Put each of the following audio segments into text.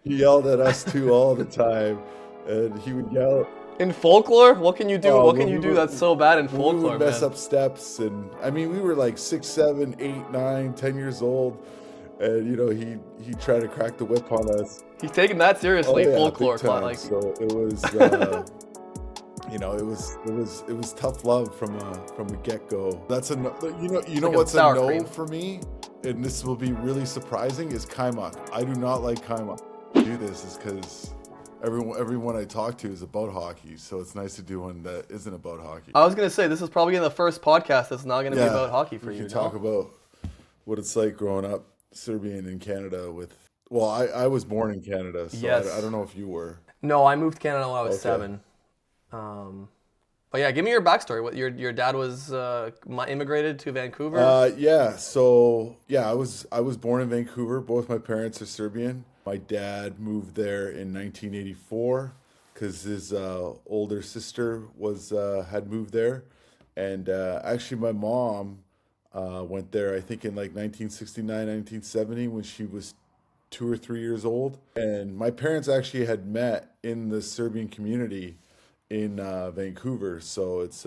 he yelled at us too all the time, and he would yell. In Folklore? What can you do? What can When you we do were that's so bad in when we would Folklore, mess man? up steps, and I mean, we were like 6, 7, 8, 9, 10 years old, and he tried to crack the whip on us. He's taking that Oh seriously. yeah, big Folklore, time. like So it was, it was tough love from a get go. That's a no, you know like a what's a sour no cream. for me, and this will be really surprising, is Kajmak. I do not like Kajmak. Do this is because everyone I talk to is about hockey, so it's nice to do one that isn't about hockey. I was gonna say this is probably the first podcast that's not gonna be about hockey for we you. can talk about what it's like growing up Serbian in Canada with. Well, I was born in Canada, so Yes. I don't know if you were. No, I moved to Canada when I was Okay. 7. But yeah, give me your backstory. What your dad was immigrated to Vancouver? Yeah. So yeah, I was born in Vancouver. Both my parents are Serbian. My dad moved there in 1984 because his older sister had moved there, and actually my mom went there. I think in like 1969, 1970 when she was 2 or 3 years old. And my parents actually had met in the Serbian community in Vancouver. So it's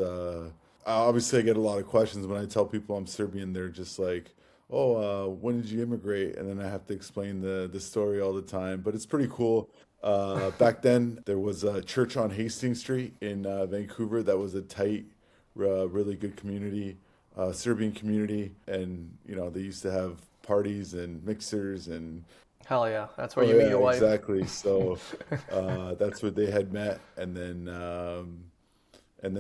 obviously I get a lot of questions when I tell people I'm Serbian. They're just like, "Oh, when did you immigrate?" And then I have to explain the story all the time. But it's pretty cool. Back then, there was a church on Hastings Street in Vancouver that was a tight, really good community, Serbian community, and they used to have parties and mixers and. Hell yeah, that's where Oh you meet yeah, your wife. exactly. So that's where they had met, and then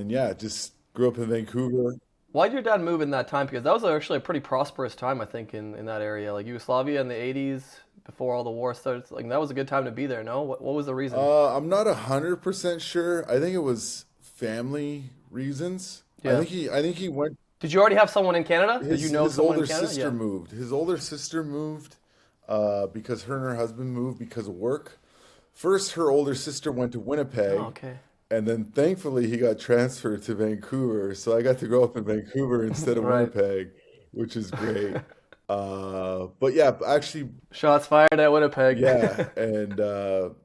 yeah, just grew up in Vancouver. Why did your dad move in that time? Because that was actually a pretty prosperous time, I think, in that area, like Yugoslavia in the '80s, before all the war started. Like that was a good time to be there. No, what was the reason? I'm not 100% sure. I think it was family reasons. Yeah. I think he went. Did you already have someone in Canada? Did you know His someone in older Canada? sister Yeah. moved. His older sister moved because her and her husband moved because of work. First, her older sister went to Oh, Winnipeg. okay. And then thankfully he got transferred to Vancouver, so I got to grow up in Vancouver instead of Right. Winnipeg, which is great. But yeah, actually, Shots fired at Winnipeg. yeah, and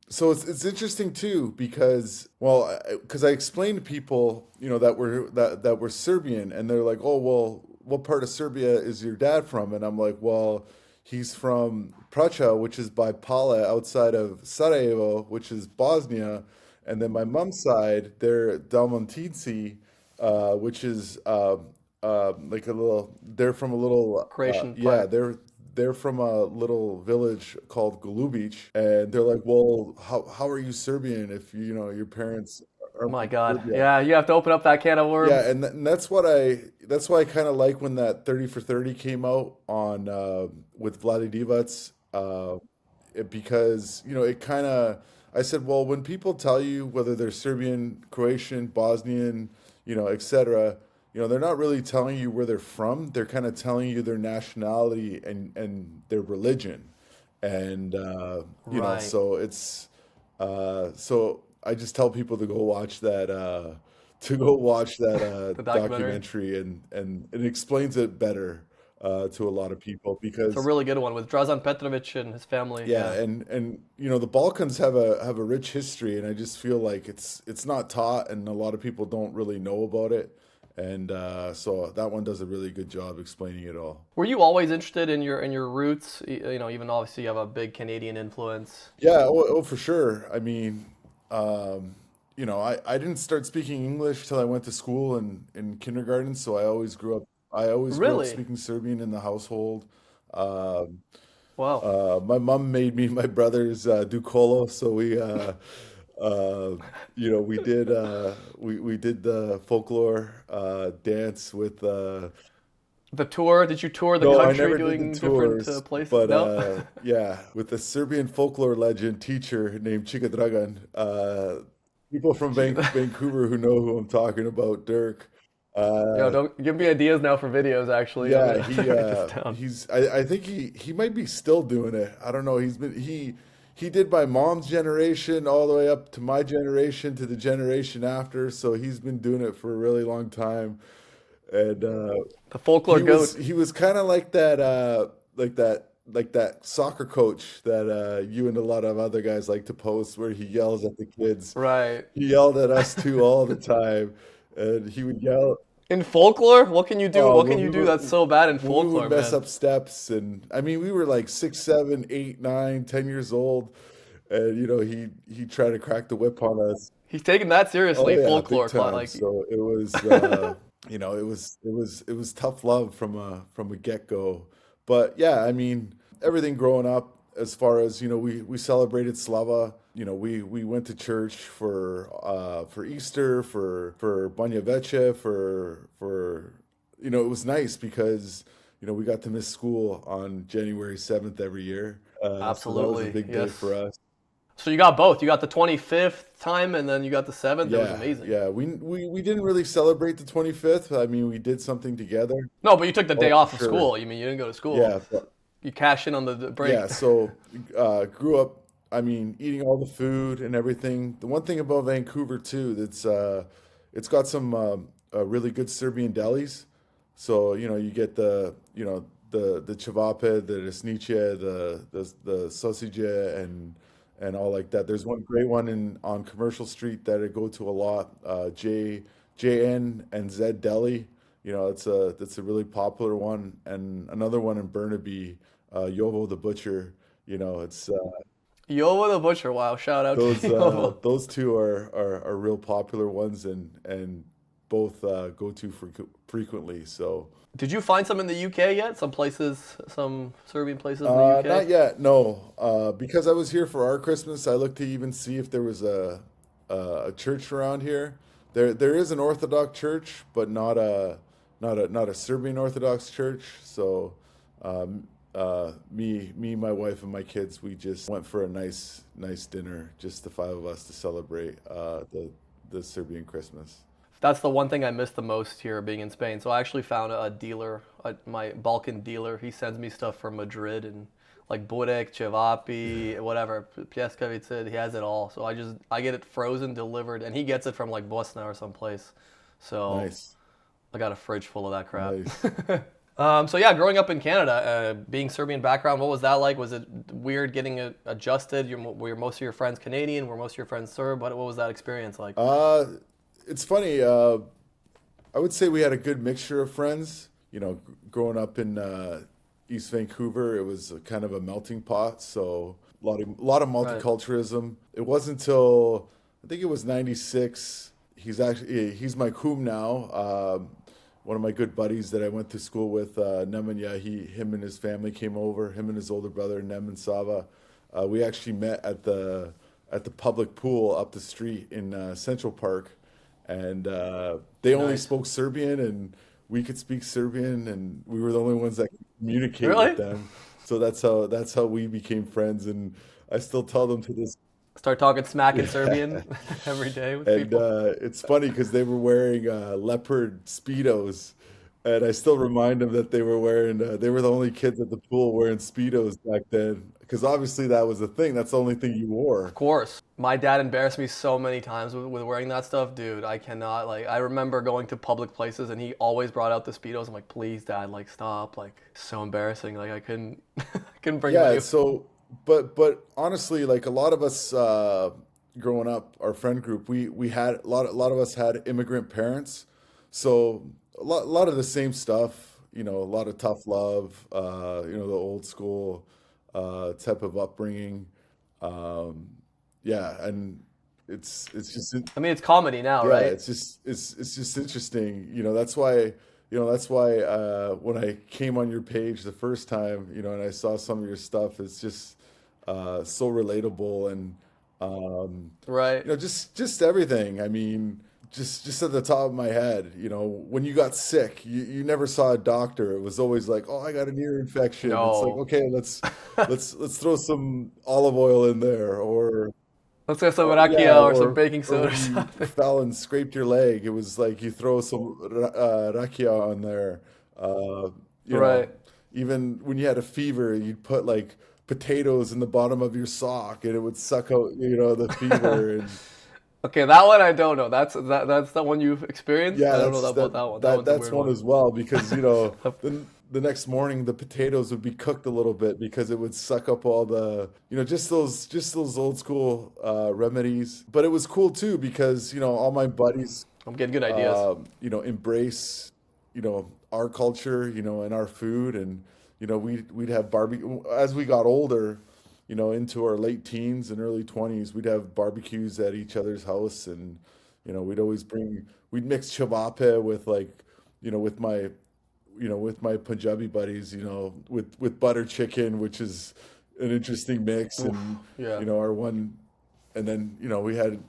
so it's interesting too because because I explained to people that were Serbian, and they're like, oh well, what part of Serbia is your dad from? And I'm like, well, he's from Pracha, which is by Pala outside of Sarajevo, which is Bosnia. And then my mom's side, they're Dalmatinci, which is like a little. They're from a little. Croatian Yeah, part. they're from a little village called Golubic, and they're like, well, how are you Serbian if your parents Oh are my from God. Serbia? Yeah, you have to open up that can of Yeah, worms. and that's why I kind of like when that 30 for 30 came out on with Vlade Divac, because it kind of. I said, well, when people tell you whether they're Serbian, Croatian, Bosnian, etc., they're not really telling you where they're from. They're kind of telling you their nationality and their religion, and Right. so so I just tell people to go watch that The documentary. documentary, and it explains it better to a lot of people It's a because. really good one with Drazen Petrovic and his family. Yeah, Yeah. and the Balkans have a rich history, and I just feel like it's not taught, and a lot of people don't really know about it, and so that one does a really good job explaining it all. Were you always interested in your roots? Even obviously you have a big Canadian influence. Yeah, for sure. I mean, I didn't start speaking English till I went to school in kindergarten, so I always grew up Really? speaking Serbian in the household. Um, Wow. My mom made me and my brothers do kolo, so uh, we did the folklore dance with. The tour? Did you tour the No, I country never did the doing different tours, places? but No. yeah, with a Serbian folklore legend teacher named Chika Dragan. People from Vancouver who know who I'm talking about, Dirk. Yo, Uh, don't give me ideas now for videos. Actually, I'm Yeah, gonna write this down. I think he might be still doing it. I don't know. He did my mom's generation all the way up to my generation to the generation after, so he's been doing it for a really long time. And The folklore goat. he was kind of like that like that soccer coach that you and a lot of other guys like to post where he yells at the kids. Right. He yelled at us too all the time, and he would yell. In folklore, what can you do? What can When you we do were that's so bad in when we would folklore, mess man? up steps, and I mean we were like 6, 7, 8, 9, 10 years old, and he tried to crack the whip on us. He's taking that Oh seriously. yeah, big Folklore, time. like, So it was it was tough love from a get-go. But yeah, I mean, everything growing up as far as, we celebrated Slava. We went to church for Easter, for Banja Veche, it was nice because we got to miss school on January 7th every year. So that was a absolutely, big day yes. for us. So you got both. You got the 25th time, and then you got the 7th. It was Yeah, amazing. yeah. We didn't really celebrate the 25th. I mean, we did something together. No, but you took the Oh, day for off of sure. school. You mean you didn't go to school? Yeah, but You cash in on the break. yeah, so grew up, I mean, eating all the food and everything. The one thing about Vancouver too, it's got some really good Serbian delis. So, you get the cevape, the resnice, the sausage and all like that. There's one great one on Commercial Street that I go to a lot, JN and Z Deli. That's a really popular one, and another one in Burnaby, Yovo the Butcher. It's Yovo the Butcher. Wow, shout out to those Yovo. those two are real popular ones, and both go to frequently. So Did you find some in the UK yet? Some places, some Serbian places in the UK? not yet, no. Because I was here for our Christmas, I looked to even see if there was a church around here. There is an Orthodox church, but not a Serbian Orthodox church. So me, my wife, and my kids, we just went for a nice dinner, just the five of us to celebrate the Serbian Christmas. That's the one thing I miss the most here being in Spain. So I actually found a dealer, my Balkan dealer. He sends me stuff from Madrid and like burek, cevapi, whatever, pljeskavice. He has it all. So I get it frozen, delivered, and he gets it from like Bosna or someplace. So Nice, I got a fridge full of that crap. nice. So yeah, growing up in Canada, being Serbian background, what was that like? Was it weird getting adjusted? Were most of your friends Canadian? Were most of your friends Serb? What was that experience like? It's funny. I would say we had a good mixture of friends. Growing up in East Vancouver, it was a kind of a melting pot. So a lot of Right. multiculturalism. It wasn't until I think it was '96. He's my coom now. One of my good buddies that I went to school with, Nemanja. Him and his family came over. Him and his older brother Nem and Sava. We actually met at the public pool up the street in Central Park, and they only Nice. spoke Serbian, and we could speak Serbian, and we were the only ones that could communicate with Really? them. So that's how we became friends, and I still tell them to this. Start talking smack in Yeah. Serbian every day with And people. it's funny because they were wearing leopard speedos, and I still remind them that they were wearing. They were the only kids at the pool wearing speedos back then, because obviously that was the thing. That's the only thing you Of wore. course. My dad embarrassed me so many times with wearing that stuff, dude. I cannot like. I remember going to public places and he always brought out the speedos. I'm like, please, dad, like stop. Like so embarrassing. Like I couldn't, I couldn't bring Yeah. my. So, but honestly, like a lot of us growing up, our friend group, we had a lot of us had immigrant parents, so a lot of the same stuff. A lot of tough love. The old school type of upbringing. Um, yeah, and it's just I mean, it's comedy now, yeah, right? it's just interesting. That's why when I came on your page the first time, and I saw some of your stuff, it's just so relatable, and Right. just everything. I mean, just at the top of my head, when you got sick, you never saw a doctor. It was always like, oh, I got an ear infection. It's like, No. okay, let's throw some olive oil in there, Let's get some yeah, Rakija or some baking or soda or when you something. fell and scraped your leg, it was like you throw some rakia on there. Uh, you know, Right. even when you had a fever, you'd put like potatoes in the bottom of your sock, and it would suck out, the fever. And Okay, that one I don't know. That's the one you've experienced. yeah, I don't know that's about that that one. That that one's a that's weird one one. as well because the the next morning the potatoes would be cooked a little bit because it would suck up all the, just those old school remedies. But it was cool too because, all my buddies, I'm getting good ideas. embrace, our culture, and our food, and we'd have barbecue as we got older, into our late teens and early 20s. We'd have barbecues at each other's house, and we'd mix chavape with like, with my Punjabi buddies, with butter chicken, which is an interesting mix, Oof, and yeah. our one, and then we had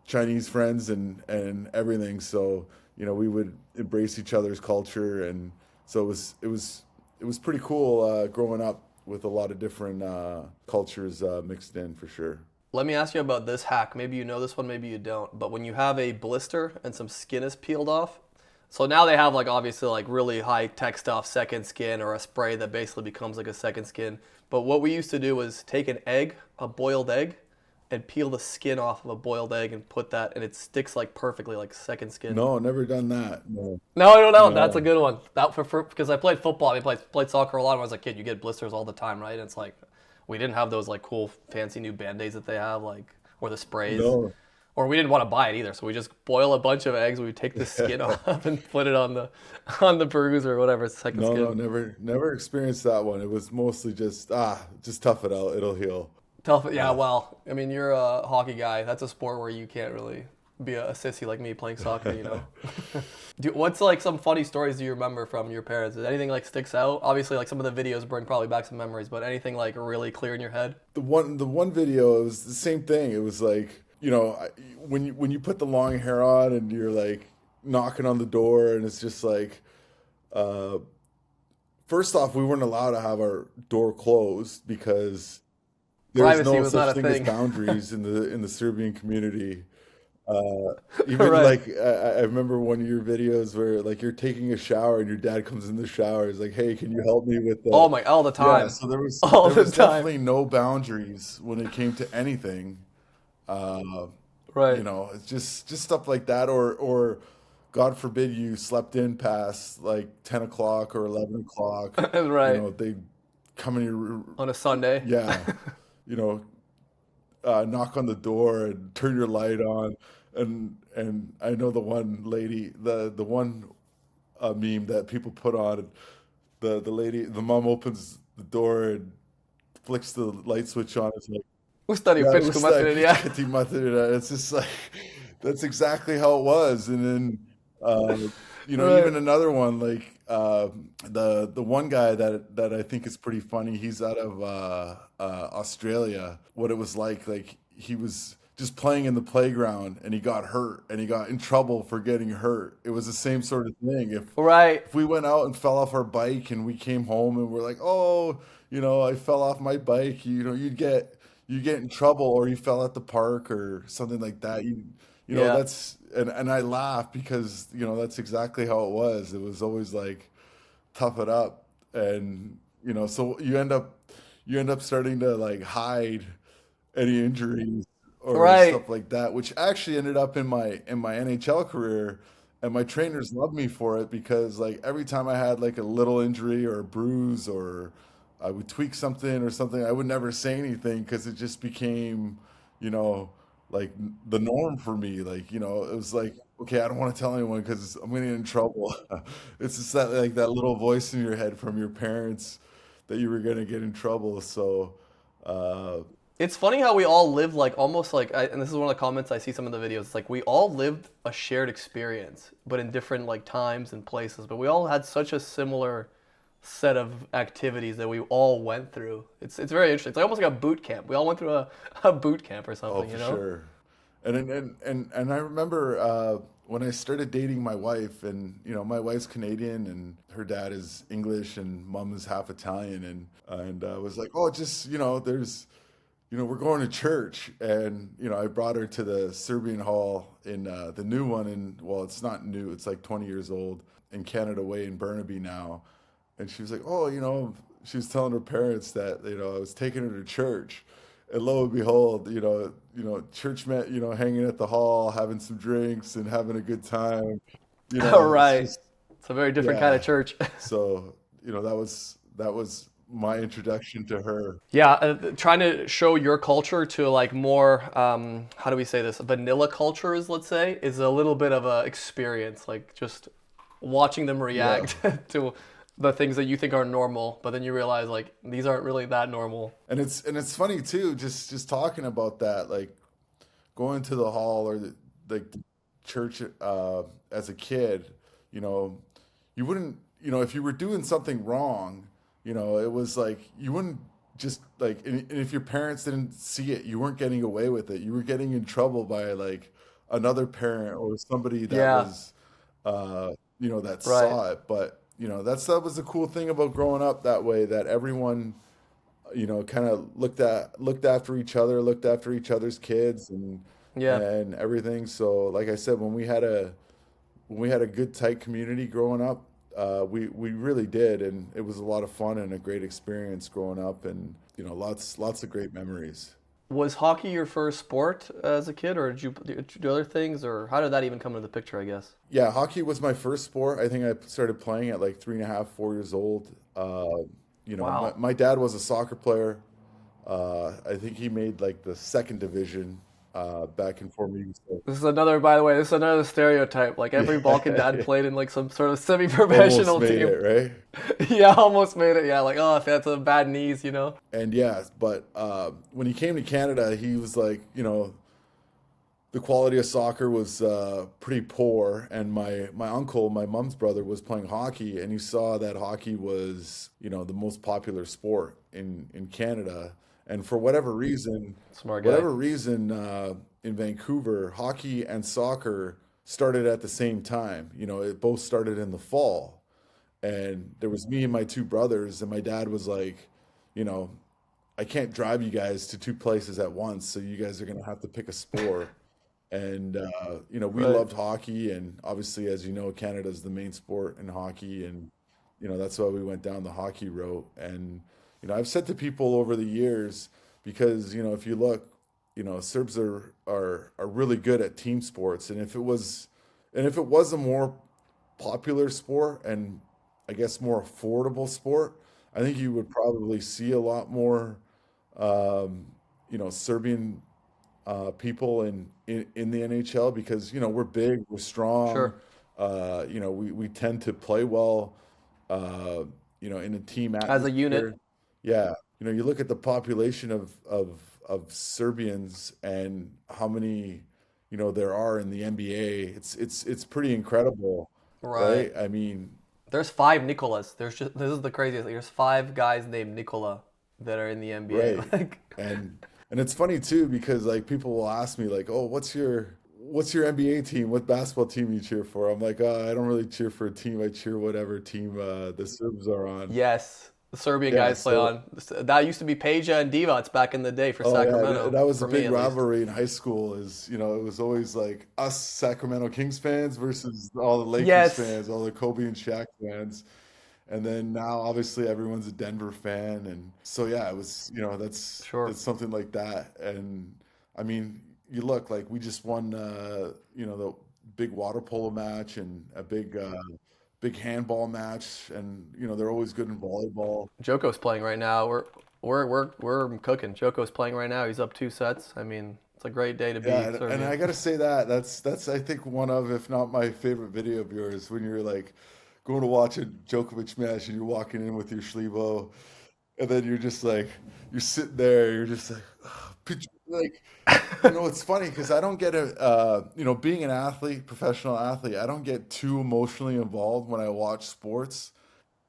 Chinese friends and everything. So we would embrace each other's culture, and so it was pretty cool growing up with a lot of different cultures mixed in for sure. Let me ask you about this hack. Maybe you know this one, maybe you don't. But when you have a blister and some skin is peeled off, so now they have like obviously like really high tech stuff, second skin or a spray that basically becomes like a second skin. But what we used to do was take an egg, a boiled egg, and peel the skin off of a boiled egg and put that, and it sticks like perfectly like second skin. No, never done that. No, No, I don't know. That's a no, good one. That for because I played football. I played soccer a lot when I was a kid. You get blisters all the time, right? And it's like we didn't have those like cool fancy new band-aids that they have, like or the sprays, no. or we didn't want to buy it either. So we just boil a bunch of eggs. We take the skin off and put it on the bruise or whatever second No, no, skin. never experienced that one. It was mostly just tough it out. It'll heal. Tough. Yeah. Well, I mean, you're a hockey guy. That's a sport where you can't really be a sissy like me playing soccer. What's like some funny stories do you remember from your parents? Is anything like sticks out? Obviously, like some of the videos bring probably back some memories, but anything like really clear in your head? The one video, it was the same thing. It was like, when you put the long hair on and you're like knocking on the door, and it's just like, uh, first off, we weren't allowed to have our door closed because there's Privacy no was not such a thing as thing. boundaries in the Serbian community. Even Right. like I remember one of your videos where like you're taking a shower and your dad comes in the shower. He's like, "Hey, can you help me with the?" Oh my, all the Yeah, time. so there was All there the was time. definitely no boundaries when it came to anything. Uh, Right. it's just stuff like that, or God forbid you slept in past like 10 o'clock or 11 o'clock. Right. They come in your, On a Sunday. yeah, you know, knock on the door and turn your light on, and I know the one lady, the one meme that people put on, the mom opens the door and flicks the light switch on. It's like, Ustari yeah, it pičku was like materinu, yeah. Pichkati Materina. It's just like that's exactly how it was. And then even Right. another one like the one guy that I think is pretty funny. He's out of Australia. What it was like he was just playing in the playground and he got hurt and he got in trouble for getting hurt. It was the same sort of thing. Right. If we went out and fell off our bike and we came home and we're like, oh, I fell off my bike, you get in trouble, or you fell at the park or something like that. Yeah. That's, and I laugh because, that's exactly how it was. It was always like tough it up. And, so you end up starting to like hide any injuries or Right. stuff like that, which actually ended up in my NHL career. And my trainers loved me for it because like every time I had like a little injury or a bruise or I would tweak something or something, I would never say anything because it just became, you know, like the norm for me. Like, it was like, okay, I don't want to tell anyone because I'm gonna get in trouble. It's just that like that little voice in your head from your parents that you were gonna get in trouble. So, uh, It's funny how we all live like almost like, and this is one of the comments I see some of the videos. It's like we all lived a shared experience, but in different like times and places. But we all had such a similar set of activities that we all went through. It's very interesting. It's like almost like a boot camp. We all went through a boot camp or oh, something, for you know? sure. And I remember when I started dating my wife, and my wife's Canadian, and her dad is English, and mom is half Italian, and I was like, oh, just there's, we're going to church, and I brought her to the Serbian hall in the new one, and well, it's not new, it's like 20 years old in Canada Way in Burnaby now, and she was like, oh, she was telling her parents that I was taking her to church. And lo and behold, church met, hanging at the hall, having some drinks and having a good time. All It's right. just, It's a very different kind yeah. of church. So, that was my introduction to her. Yeah, trying to show your culture to like more, how do we say this, vanilla cultures, let's say, is a little bit of a experience. Like just watching them Yeah. react to the things that you think are normal, but then you realize like these aren't really that normal. And it's funny too, just talking about that, like going to the hall or the church as a kid, you know, you wouldn't, if you were doing something wrong, it was like you wouldn't just like, and if your parents didn't see it, you weren't getting away with it. You were getting in trouble by like another parent or somebody that Yeah, was, that right. saw it. But that was the cool thing about growing up that way, that everyone kind of looked after each other, looked after each other's kids Yeah. and everything. So, like I said, when we had a good tight community growing up, we really did, and it was a lot of fun and a great experience growing up, and lots of great memories. Was hockey your first sport as a kid, or did you do other things, or how did that even come into the picture, I guess? Yeah, hockey was my first sport. I think I started playing at like 3.5, 4 years old. My, Wow. my dad was a soccer player. I think he made like the second division back in for me. So, This is another, by the way, this is another stereotype. Like every Balkan yeah, dad yeah, played in like some sort of almost semi-professional made team. it, right? Yeah, almost made it. Yeah, like oh, if that's a bad knees. And yeah, but when he came to Canada, he was like, the quality of soccer was pretty poor, and my uncle, my mom's brother, was playing hockey, and he saw that hockey was the most popular sport in Canada, and for Smart guy. whatever reason in Vancouver, hockey and soccer started at the same time. It both started in the fall, and there was me and my two brothers, and my dad was like, you know, I can't drive you guys to two places at once, so you guys are gonna have to pick a sport. And we Right. loved hockey, and obviously, as you know, Canada's the main sport in hockey, and that's why we went down the hockey route. And I've said to people over the years, because if you look, Serbs are really good at team sports, and if it was a more popular sport and I guess more affordable sport, I think you would probably see a lot more, um, Serbian people in the NHL, because we're big, we're strong, Sure. we tend to play well, uh, in a team As a unit. atmosphere. Yeah, you look at the population of Serbians and how many there are in the NBA. It's pretty incredible, Right. right? I mean, There's five Nicolas. There's just this is the craziest. There's five guys named Nikola that are in the NBA. right. Like, And it's funny too, because like people will ask me like, "Oh, what's your NBA team? What basketball team you cheer for?" I'm like, I don't really cheer for a team. I cheer whatever team the Serbs are on." yes, the Serbian Yeah, guys play so on. That used to be Peja and Divac back in the day for oh yeah, and Sacramento, that was a for me big at least. rivalry in high school. It was always like us Sacramento Kings fans versus all the Lakers Yes, fans, all the Kobe and Shaq fans. And then now obviously everyone's a Denver fan, and so yeah, it was, that's sure. it's something like that. And I mean, you look like we just won the big water polo match and a big handball match, and they're always good in volleyball. Joko's playing right now. We're cooking. Joko's playing right now. He's up two sets. I mean, it's a great day to Yeah, be and Serbian. I gotta say that's I think one of, if not my favorite video of yours, when you're like going to watch a Djokovic match and you're walking in with your Schleebo, and then you're sitting there, you're just like, like, it's funny because I don't get being an athlete, professional athlete, I don't get too emotionally involved when I watch sports.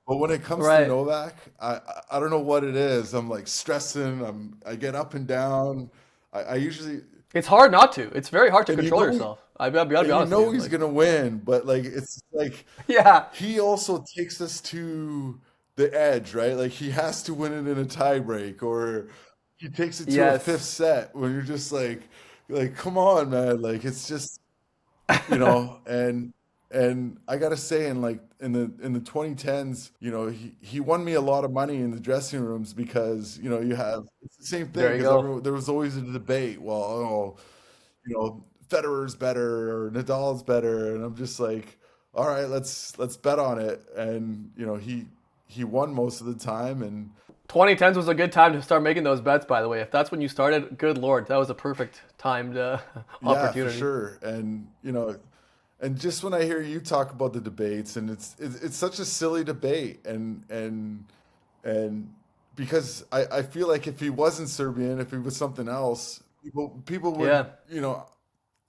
But when it comes to Right. Novak, I don't know what it is. I'm like stressing. I get up and down. I usually, It's hard not to. It's very hard to and control yourself. I'll be and you honest with know you. he's Like, gonna win, but like it's like yeah. he also takes us to the edge, right? Like he has to win it in a tie break, or he takes it to a fifth Yes. set when you're just like, come on, man. Like it's just, and I gotta say, in the 2010s, he won me a lot of money in the dressing rooms, because you have, it's the same thing, There you because go. everyone, there was always a debate. Well, Federer's better or Nadal's better, and I'm just like, all right, let's bet on it. And he won most of the time, and 2010s was a good time to start making those bets, by the way. If that's when you started, good lord, that was a perfect timed yeah, for opportunity. sure. And and just when I hear you talk about the debates, and it's such a silly debate, and because I feel like if he wasn't Serbian, if he was something else, people would Yeah,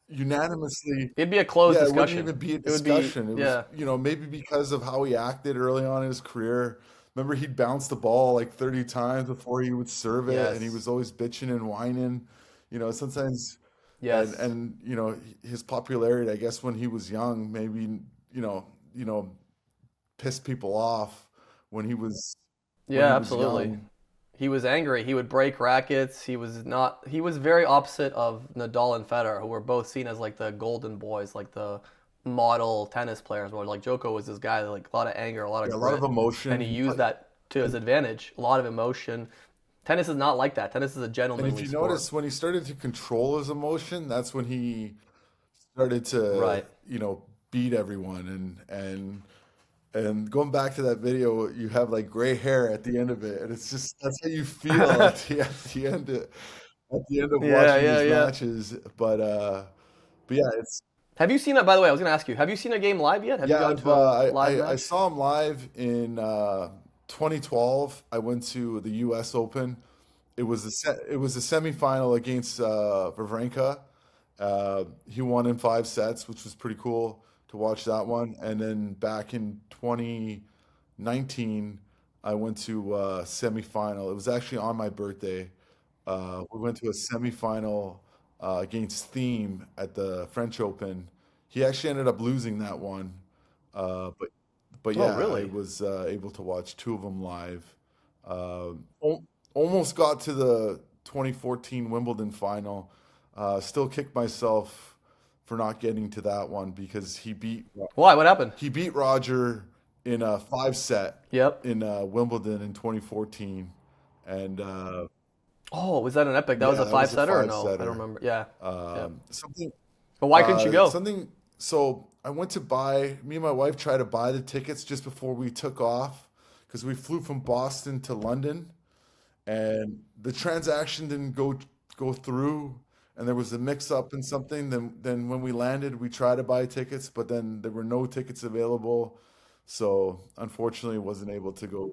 unanimously. it'd be a closed Yeah, it wouldn't discussion. even be a It would be, discussion. It was, yeah, maybe because of how he acted early on in his career. Remember, he'd bounce the ball like 30 times before he would serve it, and he yes, was always bitching and whining. Sometimes, yes, his popularity, I guess, when he was young, maybe, pissed people off when when he yeah, was absolutely. young. He was angry. He would break rackets. He was not. He was very opposite of Nadal and Federer, who were both seen as like the golden boys, like the model tennis players. Where like Joko was this guy, like a lot of anger, a lot of Yeah, a lot of grit, and emotion. he used that to his advantage. A lot of emotion. Tennis is not like that. Tennis is a And if gentlemanly you sport. notice, when he started to control his emotion, that's when he started to, Right. beat everyone. And going back to that video, you have like gray hair at the end of it, and it's just that's how you feel at the end of Yeah, watching yeah, his yeah. matches. But yeah, it's Have you seen it? By the way, I was going to ask you. Have you seen a game live yet? Have you yeah. gone I've to a live I match? saw him live in 2012. I went to the U.S. Open. It was a semifinal against Wawrinka. He won in 5 sets, which was pretty cool to watch that one. And then back in 2019, I went to a semifinal. It was actually on my birthday. We went to a semifinal against Thiem at the French Open. He actually ended up losing that one, but Oh, yeah, I really? was able to watch two of them live. Uh, al- Almost got to the 2014 Wimbledon final. Still kicked myself for not getting to that one because Why? What happened? he beat Roger in a 5 set Yep. in Wimbledon in 2014, and Oh, was that an epic? That was yeah, a that five was a setter or five no? I don't setter. remember. Yeah. Yeah. Something But why couldn't you go? something. So I went to buy. Me and my wife tried to buy the tickets just before we took off because we flew from Boston to London, and the transaction didn't go through, and there was a mix up in something. Then when we landed, we tried to buy tickets, but then there were no tickets available, so unfortunately wasn't able to go.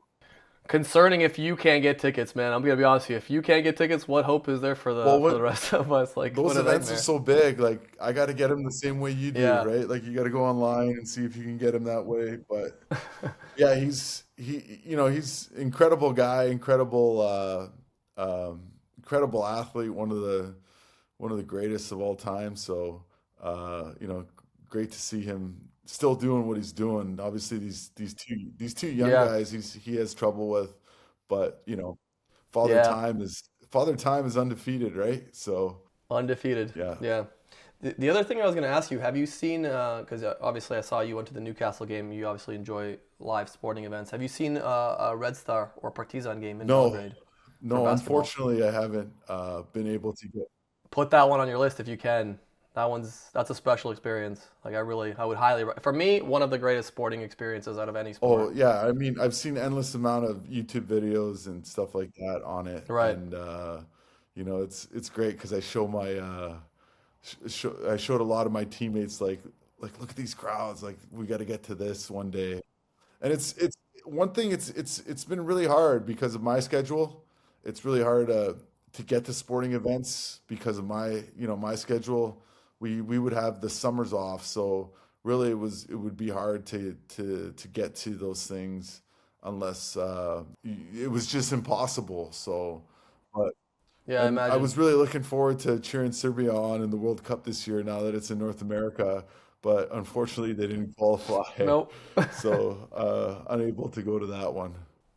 Concerning if you can't get tickets, man. I'm gonna be honest with you. If you can't get tickets, what hope is there for Well, the rest of us? Like, what those a events are nightmare. so big, like I got to get them the same way you do, Yeah. right? Like you got to go online and see if you can get him that way. But yeah, he's incredible guy, incredible athlete, one of the greatest of all time. So, great to see him still doing what he's doing. Obviously, these two young Yeah. guys he has trouble with, but Father Yeah. Time is Father Time is undefeated, right? So, Undefeated. yeah. Yeah. The other thing I was going to ask you, have you seen, because obviously I saw you went to the Newcastle game. You obviously enjoy live sporting events. Have you seen a Red Star or Partizan game in No, Belgrade for no, basketball? unfortunately, I haven't been able to get. Put that one on your list if you can. That's a special experience. Like I would highly, for me, one of the greatest sporting experiences out of any Oh, sport. yeah, I mean, I've seen endless amount of YouTube videos and stuff like that on it, Right. and it's great because I showed a lot of my teammates like look at these crowds, like we got to get to this one day. And it's one thing. It's been really hard because of my schedule. It's really hard to get to sporting events because of my schedule. We would have the summers off, so really it would be hard to get to those things unless it was just impossible. So, but Yeah, I and I imagine. was really looking forward to cheering Serbia on in the World Cup this year now that it's in North America, but unfortunately they didn't qualify. Nope. So, unable to go to that one.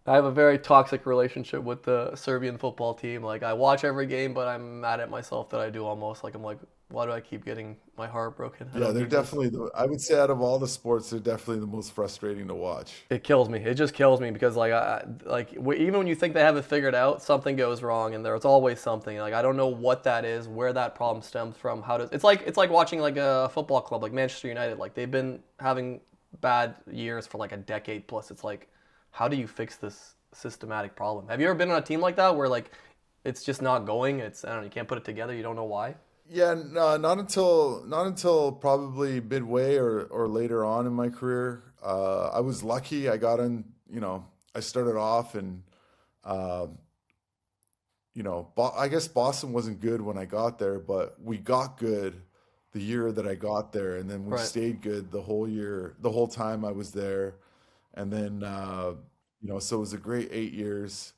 I have a very toxic relationship with the Serbian football team. Like I watch every game, but I'm mad at myself that I do almost. Like I'm like, why do I keep getting my heart broken? I Yeah, don't they're need this. definitely I would say out of all the sports, they're definitely the most frustrating to watch. It kills me. It just kills me because even when you think they have it figured out, something goes wrong, and there's always something. Like I don't know what that is, where that problem stems from. How does it's like watching like a football club like Manchester United. Like they've been having bad years for like a decade plus. It's like how do you fix this systematic problem? Have you ever been on a team like that where like it's just not going? It's I don't know, you can't put it together. You don't know why. Yeah, no, not until probably midway or later on in my career. I was lucky. I got in. I started off and uh, I guess Boston wasn't good when I got there, but we got good the year that I got there, and then we Right. stayed good the whole year, the whole time I was there, and then so it was a great 8 years.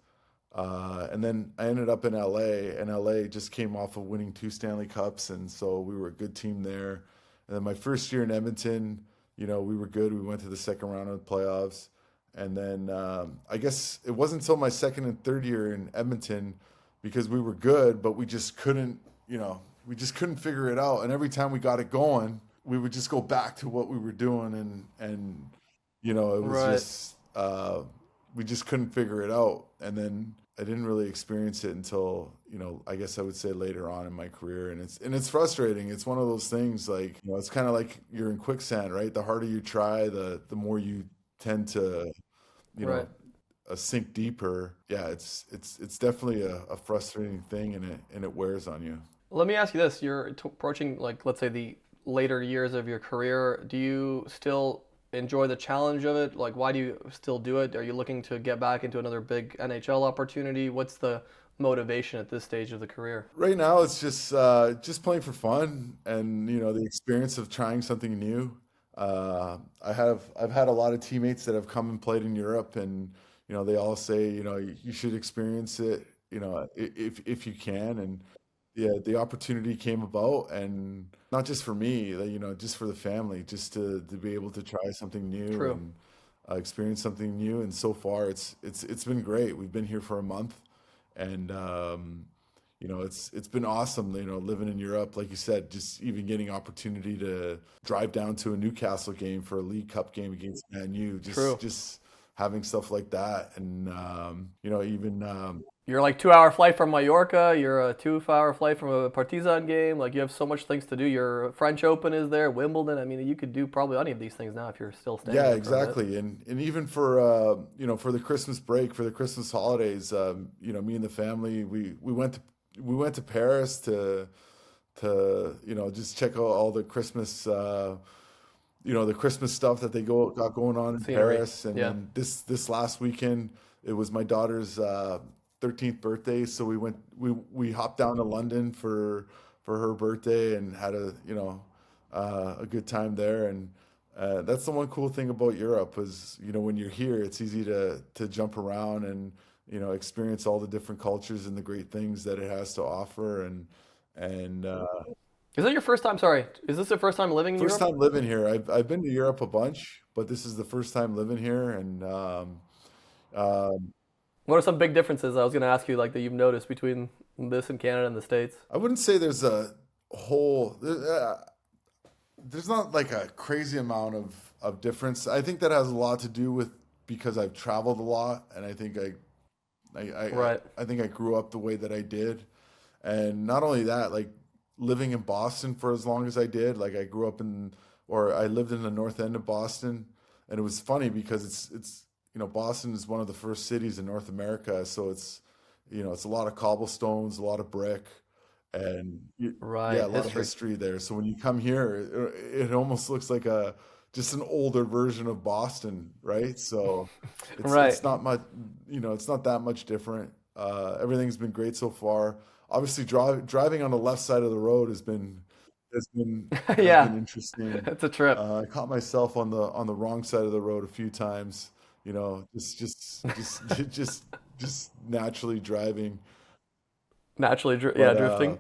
And then I ended up in LA, and LA just came off of winning two Stanley Cups, and so we were a good team there. And then my first year in Edmonton, we were good. We went to the second round of the playoffs. And then I guess it wasn't until my second and third year in Edmonton because we were good, but we just couldn't figure it out. And every time we got it going, we would just go back to what we were doing, and it was Right. just we just couldn't figure it out. And then I didn't really experience it until, I guess I would say later on in my career. And it's frustrating. It's one of those things like, it's kind of like you're in quicksand, right? The harder you try, the more you tend to, you Right. know, sink deeper. Yeah, it's definitely a frustrating thing, and it wears on you. Let me ask you this: you're approaching, like, let's say the later years of your career. Do you still enjoy the challenge of it? Like, why do you still do it? Are you looking to get back into another big NHL opportunity? What's the motivation at this stage of the career? Right now, it's just playing for fun, and the experience of trying something new. I've had a lot of teammates that have come and played in Europe, and they all say you should experience it, if you can. And yeah, the opportunity came about, and not just for me, like, just for the family, just to be able to try something new True. and experience something new. And so far, it's been great. We've been here for a month, and it's been awesome. Living in Europe, like you said, just even getting opportunity to drive down to a Newcastle game for a League Cup game against Man U, True. just having stuff like that, and even You're like 2 hour flight from Mallorca. You're a 2 hour flight from a Partizan game. Like you have so much things to do. Your French Open is there, Wimbledon. I mean, you could do probably any of these things now if you're still staying Yeah, there for a bit. exactly. And even for for the Christmas break, for the Christmas holidays, me and the family, we went to Paris to just check out all the Christmas the Christmas stuff that they got going on in Scenery. Paris. And Yeah. then this last weekend, it was my daughter's 13th birthday, so we hopped down to London for her birthday and had a good time there. And that's the one cool thing about Europe is, when you're here, it's easy to jump around and experience all the different cultures and the great things that it has to offer. And Is it your first time? Sorry. Is this your first time living in first Europe? time living here. I've been to Europe a bunch, but this is the first time living here. And um, What are some big differences I was going to ask you, like that you've noticed between this and Canada and the States? I wouldn't say there's a whole. There's not like a crazy amount of difference. I think that has a lot to do with because I've traveled a lot, and I think Right. I think I grew up the way that I did. And not only that, like living in Boston for as long as I did, like I grew up or I lived in the north end of Boston, and it was funny because Boston is one of the first cities in North America, so it's a lot of cobblestones, a lot of brick, and yeah, Right. a lot of History. history there. So when you come here, it almost looks like a just an older version of Boston, right? So Right. it's not much, it's not that much different. Everything's been great so far. Obviously, driving on the left side of the road has been has Yeah. been interesting. It's a trip. I caught myself on the wrong side of the road a few times. Just naturally driving. Yeah, But drifting.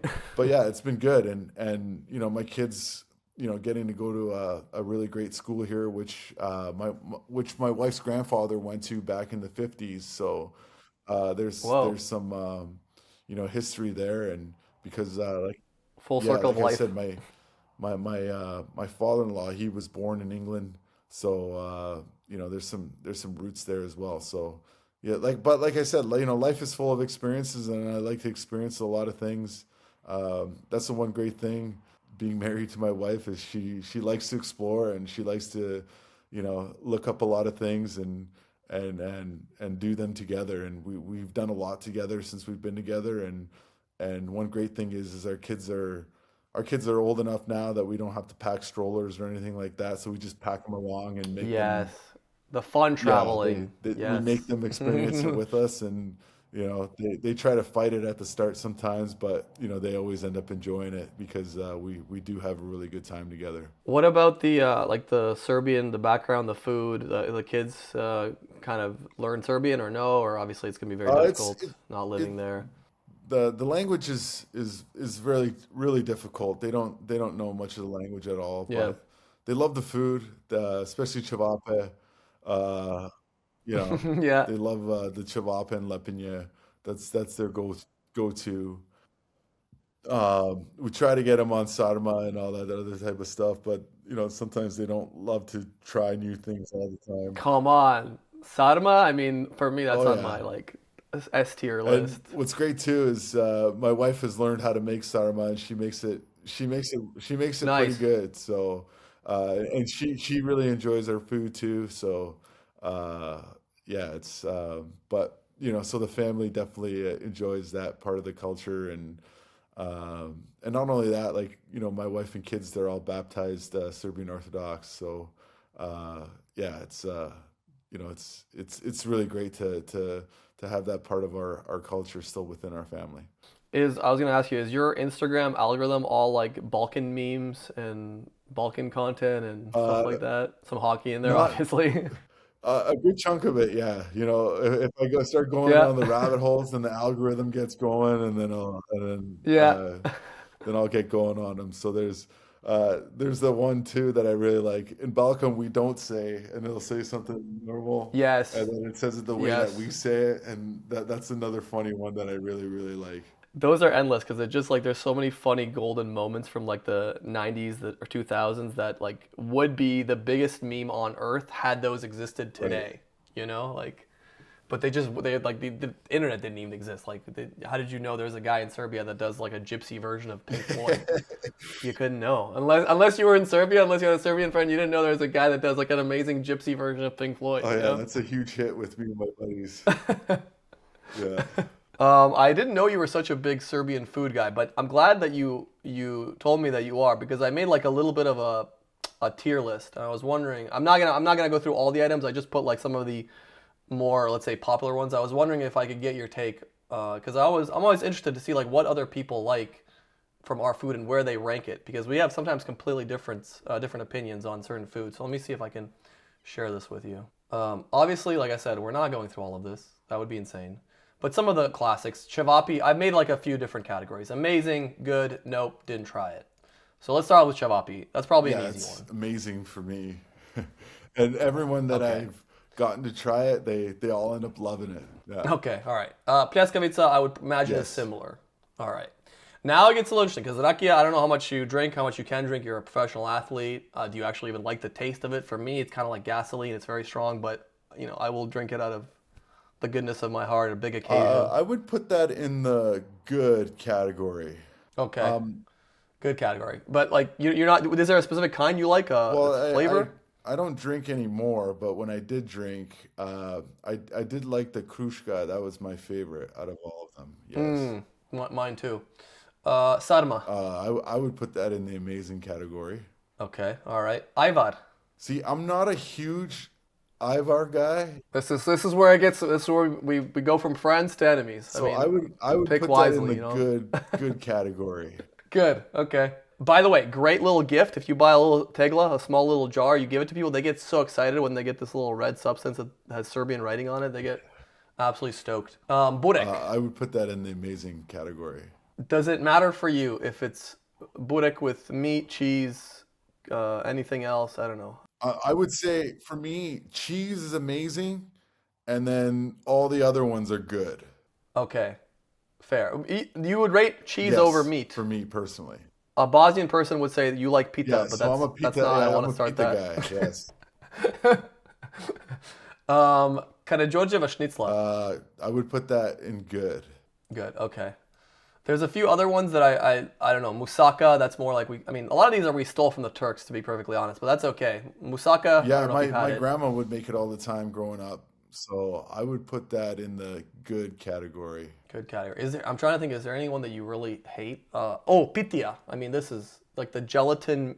yeah, it's been good, and my kids, getting to go to a really great school here, which my wife's grandfather went to back in the 50s. So there's Whoa. some history there, and because Full yeah, circle of like I life. said, my father-in-law, he was born in England, so there's some roots there as well. So yeah, like I said, life is full of experiences, and I like to experience a lot of things. That's the one great thing being married to my wife is she likes to explore, and she likes to look up a lot of things, and and do them together. And we've done a lot together since we've been together. And one great thing is our kids are old enough now that we don't have to pack strollers or anything like that. So we just pack them along and make them. Yes. The fun Yeah, traveling. we Yes. make them experience it with us, and they try to fight it at the start sometimes, but they always end up enjoying it because we do have a really good time together. What about the like the Serbian, the background, the food, the kids kind of learn Serbian or no? Or obviously it's gonna be very It's difficult not it, living there. the language is really really difficult. They don't know much of the language at all, Yeah. but they love the food, especially cevape. Uh, you know, Yeah. they love the cevape and lepinje. That's their go to. We try to get them on sarma and all that other type of stuff, but sometimes they don't love to try new things all the time. Come on. Sarma, I mean, for me that's Oh on yeah. my like S tier And list. what's great too is my wife has learned how to make sarma, and she makes it pretty Nice. good. So and she really enjoys our food too. So uh, yeah, it's but so the family definitely enjoys that part of the culture, and not only that, like my wife and kids, they're all baptized Serbian Orthodox. So yeah, it's really great to have that part of our culture still within our family. I was gonna ask you, is your Instagram algorithm all like Balkan memes and Balkan content and stuff Uh, like that? Some hockey in there, Not obviously. a good chunk of it, yeah. If I go start going Yeah. down the rabbit holes, then the algorithm gets going, and Yeah. then I'll get going on them. So there's the one too that I really like. In Balkan, we don't say, and it'll say something normal, and Yes. then it says it the way that Yes. we say it, and that's another funny one that I really really like. Those are endless because it just like there's so many funny golden moments from like the 90s or 2000s that like would be the biggest meme on earth had those existed Right. today, like but they like the internet didn't even exist. Like how did you know there's a guy in Serbia that does like a gypsy version of Pink Floyd? You couldn't know unless you were in Serbia, unless you had a Serbian friend, you didn't know there was a guy that does like an amazing gypsy version of Pink Oh Floyd. yeah, that's a huge hit with me and my buddies. Yeah. I didn't know you were such a big Serbian food guy, but I'm glad that you told me that you are because I made like a little bit of a tier list. And I was wondering, I'm not gonna go through all the items. I just put like some of the more, let's say, popular ones. I was wondering if I could get your take because I'm always interested to see like what other people like from our food and where they rank it because we have sometimes completely different opinions on certain foods. So let me see if I can share this with you. Obviously, like I said, we're not going through all of this. That would be insane. But some of the classics, Chavapi, I've made like a few different categories. Amazing, good, nope, didn't try it. So let's start with Chavapi. That's probably an Yeah, easy it's one. amazing for me. And everyone that Okay. I've gotten to try it, they all end up loving it. Yeah. Okay, all right. Pljeskavica, I would imagine is Yes. similar. All right. Now it gets a little interesting because Rakija, I don't know how much you drink, how much you can drink. You're a professional athlete. Do you actually even like the taste of it? For me, it's kind of like gasoline. It's very strong, but I will drink it out of the goodness of my heart, a big occasion. I would put that in the good category. Okay, Um, good category. But like you're not. Is there a specific kind you like? well, A flavor? I don't drink anymore, but when I did drink, I did like the Kruška. That was my favorite out of all of them. Yes. Mm, mine too. Sarma. I would put that in the amazing category. Okay, all right. Ivar. See, I'm not a huge Ivar guy, This is where it gets. This is where we go from friends to enemies. I so I mean, would I would pick put that in wisely, the good category. Good. Okay. By the way, great little gift. If you buy a little tegla, a small little jar, you give it to people. They get so excited when they get this little red substance that has Serbian writing on it. They get absolutely stoked. Burek. I would put that in the amazing category. Does it matter for you if it's burek with meat, cheese, anything else? I don't know. I would say for me, cheese is amazing, and then all the other ones are good. Okay, fair. You would rate cheese over Yes, meat. for me personally. A Bosnian person would say you like pita, Yes, but so I'm a that's pita. not. I don't Yeah, want I'm to a start pita that. guy. Yes. Karađorđeva šnicla. I would put that in good. Good. Okay. There's a few other ones that I don't know. Musaka. That's more like we. I mean, a lot of these are we stole from the Turks, to be perfectly honest. But that's okay. Musaka. I Yeah, don't know if my you've had my it. grandma would make it all the time growing up. So I would put that in the good category. Good category. Is there? I'm trying to think. Is there anyone that you really hate? Oh, pitia. I mean, this is like the gelatin,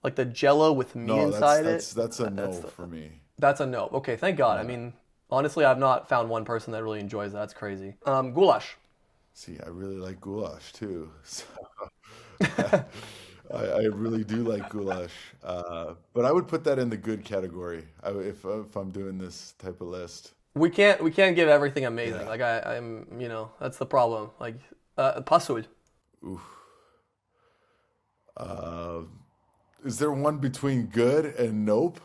like the Jello with meat No, that's inside it. that's that's a That's no for me. that's a no. Okay, thank God. I Yeah. mean, honestly, I've not found one person that really enjoys that. That's crazy. Goulash. See, I really like goulash too. So I really do like goulash. But I would put that in the good category if I'm doing this type of list. We can't give everything amazing. Yeah. Like that's the problem. Like pasul. Oof. Uh, is there one between good and nope?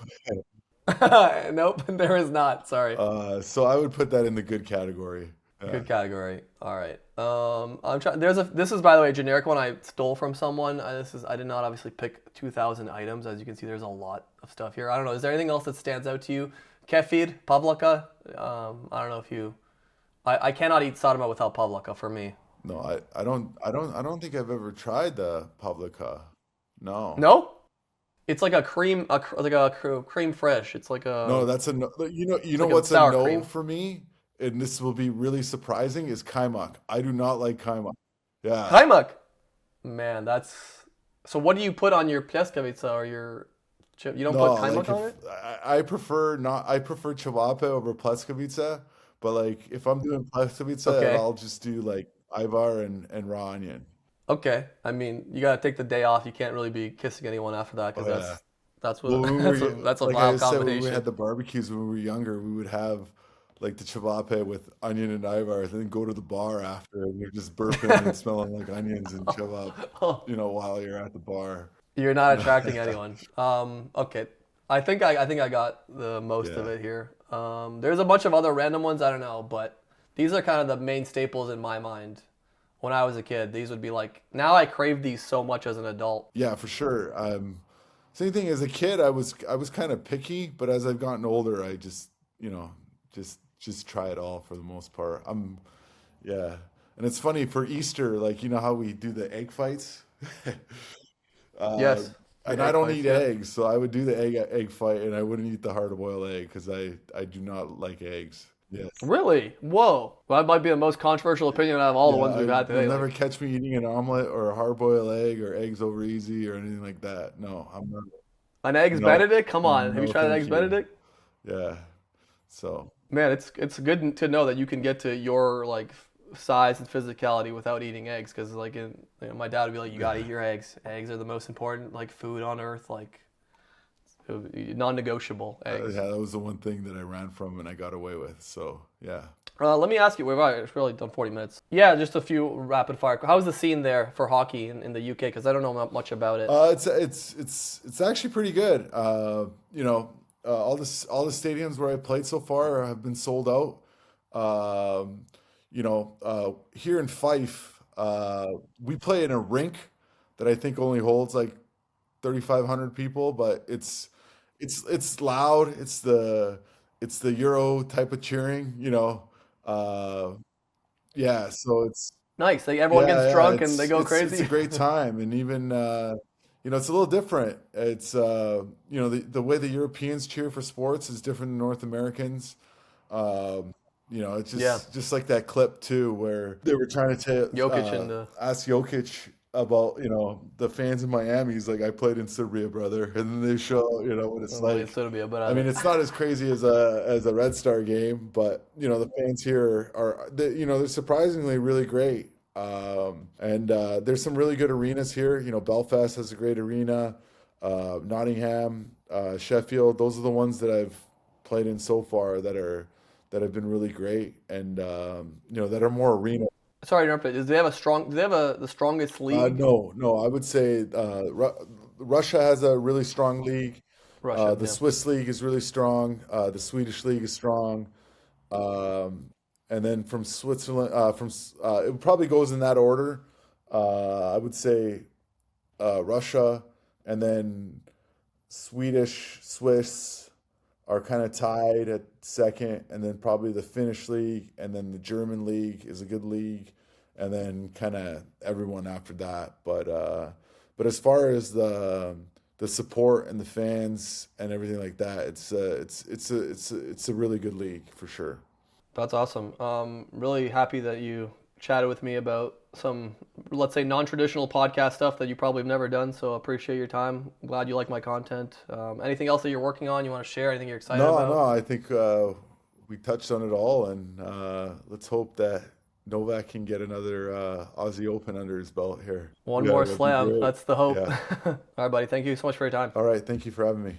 Nope, there is not. Sorry. So I would put that in the good category. Yeah. Good category. All right. I'm trying. This is by the way a generic one I stole from someone. I did not obviously pick 2,000 items. As you can see, there's a lot of stuff here. I don't know. Is there anything else that stands out to you? Kefir, pavlaka. I don't know if you. I cannot eat sarma without pavlaka for me. No, I don't think I've ever tried the pavlika. No. No, it's like a cream, cream fresh. It's like No, a that's a no. You it's know like a what's a sour no cream. for me? And this will be really surprising is Kajmak. I do not like Kajmak. Yeah. Kajmak. Man, that's. So what do you put on your pljeskavica or your chip? You don't put No, kajmak like on if it? I prefer not I prefer ciabatta over pleskavica, but like if I'm doing pleskavica, Okay. I'll just do like Ivar and raw onion. Okay. I mean, you gotta take the day off. You can't really be kissing anyone after that because Oh yeah. that's Well, what when that's we a were that's a like I vile said, when we had combination. the barbecues when we were younger, we would have like the ciabatta with onion and Ivar, and then go to the bar after, and you're just burping and smelling like onions and ciabatta, Oh, while you're at the bar. you're not attracting anyone. Okay. I think I got the most of Yeah. it here. There's a bunch of other random ones I don't know, but these are kind of the main staples in my mind. When I was a kid, these would be like now I crave these so much as an adult. Yeah, for sure. Same thing as a kid, I was kind of picky, but as I've gotten older, I just, just try it all for the most part. Yeah. And it's funny for Easter, like how we do the egg fights? Uh, Yes, and the I egg don't fights. eat Yep. eggs, so I would do the egg fight, and I wouldn't eat the hard boiled egg because I do not like eggs. Yes. Really? Whoa. Well, that might be the most controversial opinion out of all the Yeah, ones we've had you'll today. never Like catch me eating an omelet or a hard boiled egg or eggs over easy or anything like that. No, I'm not. an eggs No, Benedict? Come on. Have you no, tried an thank eggs you. Benedict? Yeah. So, Man, it's good to know that you can get to your like size and physicality without eating eggs because my dad would be like you gotta eat your eggs. Eggs are the most important like food on earth. Like non-negotiable eggs. yeah, that was the one thing that I ran from and I got away with. So, yeah. Let me ask you. We've really done 40 minutes. Yeah, just a few rapid fire. How's the scene there for hockey in the UK? Because I don't know much about it. It's actually pretty good. All the stadiums where I played so far have been sold out. Here in Fife, we play in a rink that I think only holds like 3,500 people, but it's loud. It's the Euro type of cheering. Uh, yeah, so Nice. Like everyone gets yeah, drunk and they it's go it's it's a crazy. great time, and even it's a little different. It's the way the Europeans cheer for sports is different than North Americans. It's Yeah, just like that clip too, where they were trying to Jokic and ask Jokic about the fans in Miami. He's like, I played in Serbia, brother, and then they show what it's well, like. Serbia, I mean, brother. it's not as crazy as a Red Star game, but the fans here they're surprisingly really great. And there's some really good arenas here. Belfast has a great arena. Nottingham, Sheffield, those are the ones that I've played in so far that have been really great, and that are more arena. Sorry to interrupt. Do they have a strong? Do they have the strongest league? No, no, I would say Russia has a really strong league. Russia. The Yeah. Swiss league is really strong. The Swedish league is strong. Um, and then from Switzerland, it probably goes in that order. I would say Russia, and then Swedish, Swiss are kind of tied at second, and then probably the Finnish league, and then the German league is a good league, and then kind of everyone after that. But as far as the the support and the fans and everything like that. It's a really good league for sure. That's awesome. Really happy that you chatted with me about some, let's say, non-traditional podcast stuff that you probably have never done. So appreciate your time. Glad you like my content. Anything else that you're working on? You want to share? Anything you're excited No, about? no, I think we touched on it all, and let's hope that Novak can get another Aussie Open under his belt here. One Yeah, more that'd be slam. great. That's the hope. Yeah. All right, buddy. Thank you so much for your time. All right. Thank you for having me.